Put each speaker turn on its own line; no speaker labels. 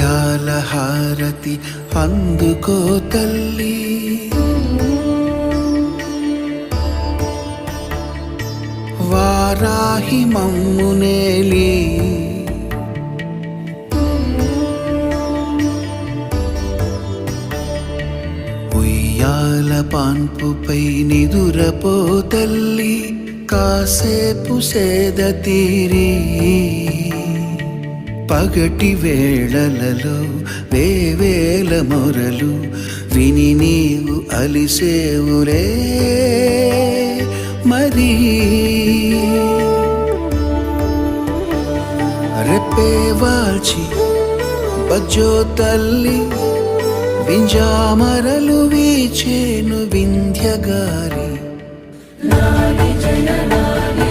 ముత్యాల హారతి అందుకో తల్లి, వారాహి మమ్మునేలి ఉయ్యాల పాన్పుపై నిదురపో తల్లి, కాసేపు సేద తీరి పగటి వేళలలో వేవేల మొరలు విని నీవు అలిసేవులే మరి. రెప్పే వాల్చి బజ్జో తల్లి, వింజామరలు వీచేను వింధ్యగాలి.
నాని జయ నాని